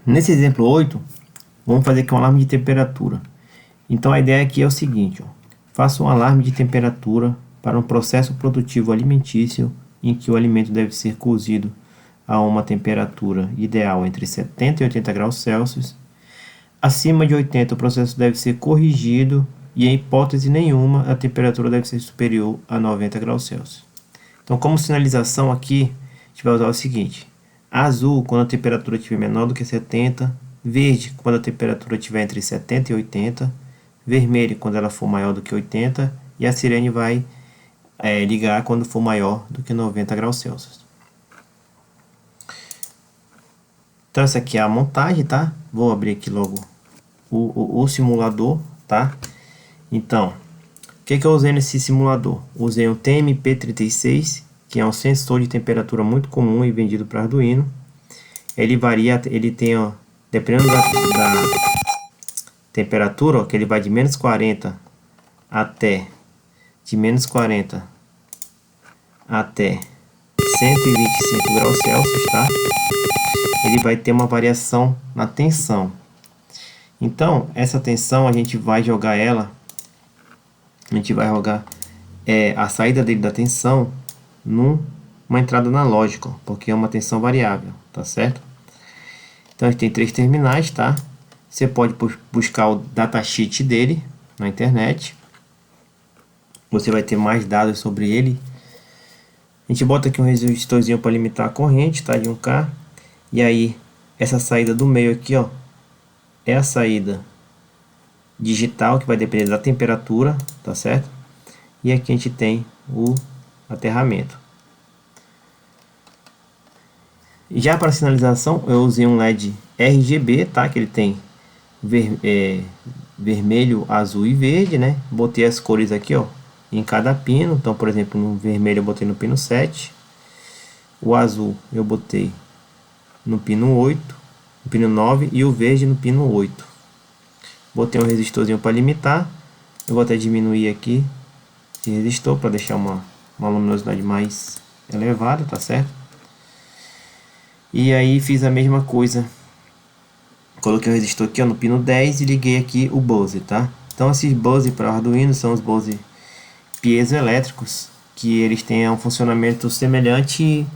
Nesse exemplo 8, vamos fazer aqui um alarme de temperatura. Então a ideia aqui é o seguinte, ó. Faça um alarme de temperatura para um processo produtivo alimentício em que o alimento deve ser cozido a uma temperatura ideal entre 70 e 80 graus Celsius. Acima de 80, o processo deve ser corrigido e, em hipótese nenhuma, a temperatura deve ser superior a 90 graus Celsius. Então, como sinalização aqui, a gente vai usar o seguinte: azul quando a temperatura estiver menor do que 70, verde quando a temperatura estiver entre 70 e 80, vermelho quando ela for maior do que 80 e a sirene vai ligar quando for maior do que 90 graus Celsius. Então essa aqui é a montagem, tá? Vou abrir aqui logo o simulador, tá? Então, o que eu usei nesse simulador? Usei um TMP36, que é um sensor de temperatura muito comum e vendido para Arduino. Ele varia, ele tem, ó, dependendo da temperatura, ó, que ele vai de menos 40 até 125 graus Celsius, tá? Ele vai ter uma variação na tensão. Então, essa tensão a gente vai jogar a saída dele da tensão numa entrada analógica, porque é uma tensão variável, tá certo? Então, a gente tem 3 terminais, tá? Você pode buscar o datasheet dele na internet. Você vai ter mais dados sobre ele. A gente bota aqui um resistorzinho para limitar a corrente, tá? De 1K. E aí, essa saída do meio aqui, ó, é a saída digital, que vai depender da temperatura, tá certo? E aqui a gente tem o aterramento. Já para sinalização, eu usei um LED RGB, tá? Que ele tem vermelho, azul e verde, né? Botei as cores aqui, ó, em cada pino. Então, por exemplo, no vermelho eu botei no pino 7. O azul eu botei no pino 8, no pino 9 e o verde no pino 8. Botei um resistorzinho para limitar. Eu vou até diminuir aqui esse resistor para deixar uma luminosidade mais elevada, tá certo? E aí fiz a mesma coisa. Coloquei o resistor aqui, ó, no pino 10 e liguei aqui o buzzer, tá? Então esses buzzer para Arduino são os buzzer piezoelétricos, que eles têm um funcionamento semelhante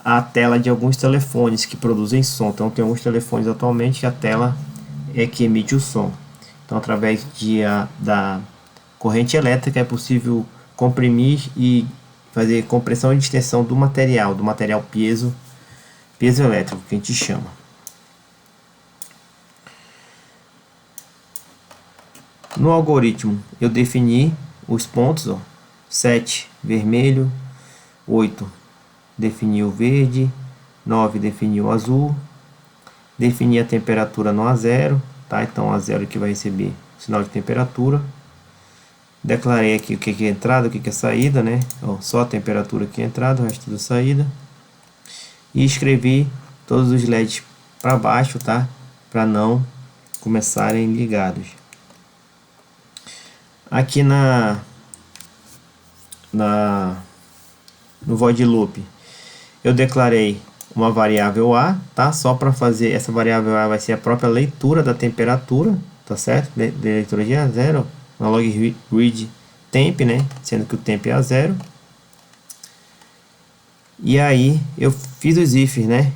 à tela de alguns telefones que produzem som. Então tem alguns telefones atualmente que a tela é que emite o som. Então através da corrente elétrica é possível comprimir e fazer compressão e distensão do material piezoelétrico, que a gente chama. No algoritmo eu defini os pontos, ó, 7 vermelho, 8 defini o verde, 9 defini o azul, defini a temperatura no A0, tá? Então A0 que vai receber o sinal de temperatura. Declarei aqui o que é entrada, o que é saída, né? Ó, só a temperatura que é entrada, o resto da saída. E escrevi todos os LEDs para baixo, tá? Para não começarem ligados. Aqui no void loop eu declarei uma variável A, tá? Só para fazer essa variável A vai ser a própria leitura da temperatura, tá certo? De leitura de A0, analog read temp, né? Sendo que o temp é A0. E aí eu fiz os ifs, né?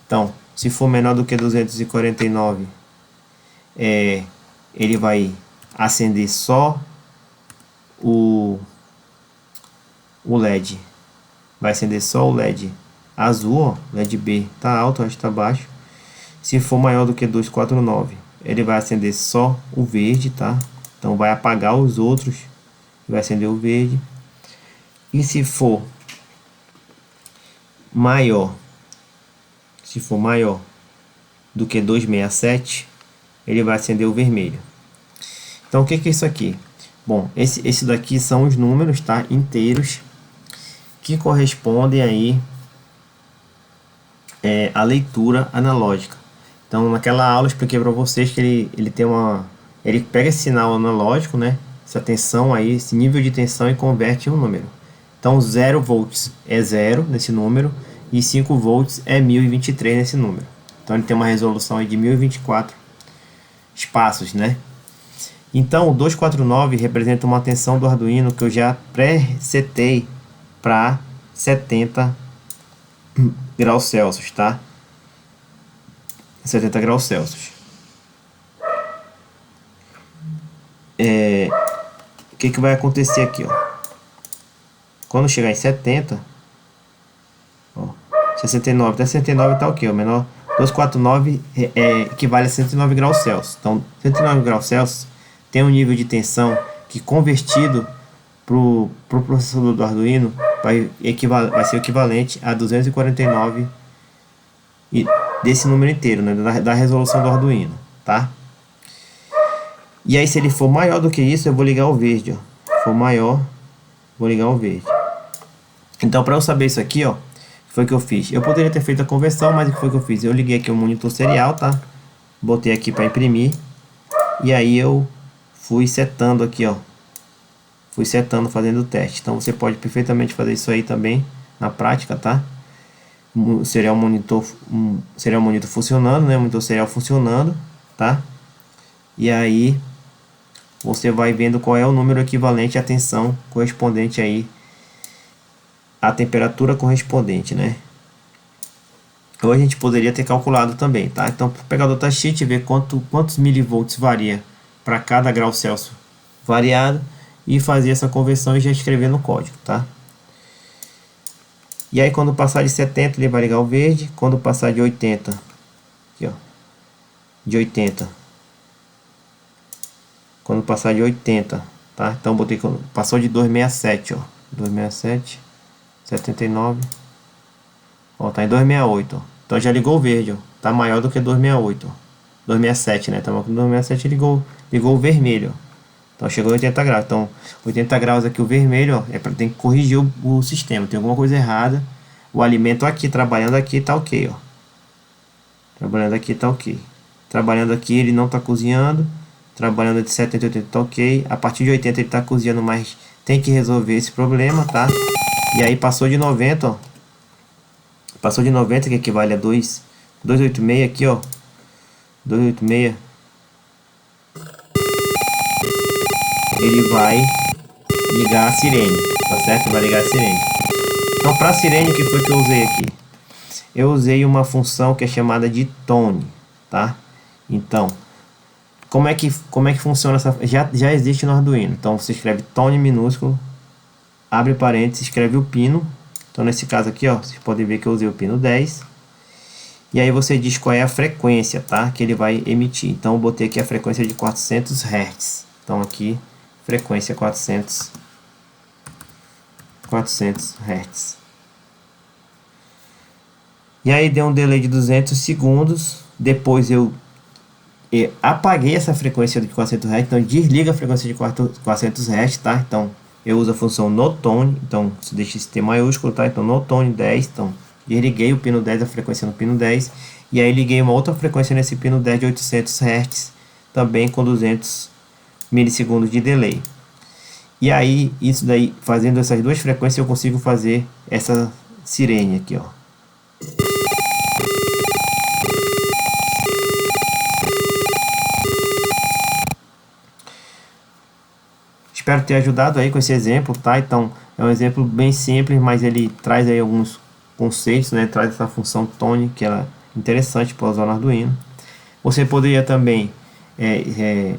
Então, se for menor do que 249, ele vai acender só o LED. Vai acender só o LED azul, ó, LED B tá alto, o resto tá baixo. Se for maior do que 249, ele vai acender só o verde, tá? Então vai apagar os outros, vai acender o verde. E se for maior do que 267, ele vai acender o vermelho. Então o que é isso aqui? Bom, esse daqui são os números, tá? Inteiros, que correspondem aí à leitura analógica. Então naquela aula eu expliquei para vocês que ele pega esse sinal analógico, né? Essa tensão aí, esse nível de tensão, e converte em um número. Então 0 volts é 0 nesse número e 5 volts é 1023 nesse número. Então ele tem uma resolução aí de 1024 espaços, né? Então o 249 representa uma tensão do Arduino que eu já pré-setei para 70 graus Celsius, tá? 70 graus Celsius. O que vai acontecer aqui, ó? Quando chegar em 70, ó, 69, até 69 tá ok, o menor 249 equivale a 109 graus Celsius. Então, 109 graus Celsius tem um nível de tensão que convertido pro processador do Arduino vai ser equivalente a 249 desse número inteiro, né, da resolução do Arduino, tá? E aí se ele for maior do que isso, eu vou ligar o verde, ó. Se for maior, vou ligar o verde. Então, para eu saber isso aqui, ó, foi que eu fiz. Eu poderia ter feito a conversão, mas o que foi que eu fiz? Eu liguei aqui o monitor serial, tá? Botei aqui para imprimir. E aí eu fui setando aqui, ó. Fui setando, fazendo o teste. Então você pode perfeitamente fazer isso aí também na prática, tá? Serial monitor funcionando, né? Monitor serial funcionando, tá? E aí você vai vendo qual é o número equivalente à tensão correspondente aí a temperatura correspondente, né? Ou a gente poderia ter calculado também, tá? Então, pegar o datasheet e ver quantos milivolts varia para cada grau Celsius variado e fazer essa conversão e já escrever no código, tá? E aí, quando passar de 70, ele vai ligar o verde. Quando passar de 80, aqui, ó, de 80. Quando passar de 80, tá? Então, botei passou de 267, ó, 267. 79, ó, tá em 268, ó. Então já ligou o verde, ó. Tá maior do que 268, ó. 267, né? Tá maior que 267, ligou o vermelho, ó. Então chegou a 80 graus. Então 80 graus aqui o vermelho, ó, tem que corrigir o sistema. Tem alguma coisa errada. O alimento aqui, trabalhando aqui, tá ok, ó. Trabalhando aqui, tá ok. Trabalhando aqui, ele não tá cozinhando. Trabalhando de 70 a 80, tá ok. A partir de 80 ele tá cozinhando, mas tem que resolver esse problema, tá? E aí passou de 90, ó. Passou de 90, que equivale a 286 aqui, ó. 286. Ele vai ligar a sirene, tá certo? Vai ligar a sirene. Então, para a sirene, o que foi que eu usei aqui? Eu usei uma função que é chamada de tone, tá? Então, como é que funciona essa? Já existe no Arduino. Então, você escreve tone minúsculo, abre parênteses, escreve o pino. Então nesse caso aqui, ó, vocês podem ver que eu usei o pino 10. E aí você diz qual é a frequência, tá? Que ele vai emitir. Então eu botei aqui a frequência de 400 Hz. Então aqui, frequência 400 Hz. E aí deu um delay de 200 segundos. Depois eu apaguei essa frequência de 400 Hz. Então desliga a frequência de 400 Hz, tá? Então eu uso a função notone, então se deixa esse T maiúsculo, tá? Então notone 10, então desliguei o pino 10, a frequência no pino 10, e aí liguei uma outra frequência nesse pino 10 de 800 Hz, também com 200 milissegundos de delay. E aí, isso daí, fazendo essas duas frequências, eu consigo fazer essa sirene aqui, ó. Espero ter ajudado aí com esse exemplo, tá? Então, é um exemplo bem simples, mas ele traz aí alguns conceitos, né? Traz essa função tone, que ela é interessante para usar no Arduino. Você poderia também,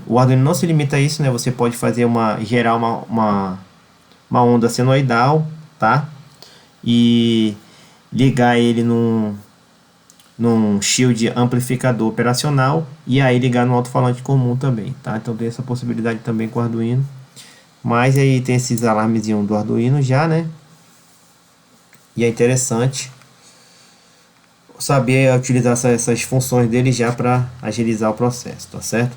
o Arduino não se limita a isso, né? Você pode fazer gerar uma onda senoidal, tá? E ligar ele num shield amplificador operacional e aí ligar no alto-falante comum também, tá? Então tem essa possibilidade também com o Arduino. Mas aí tem esses alarmezinhos do Arduino já, né? E é interessante saber utilizar essas funções dele já para agilizar o processo, tá certo?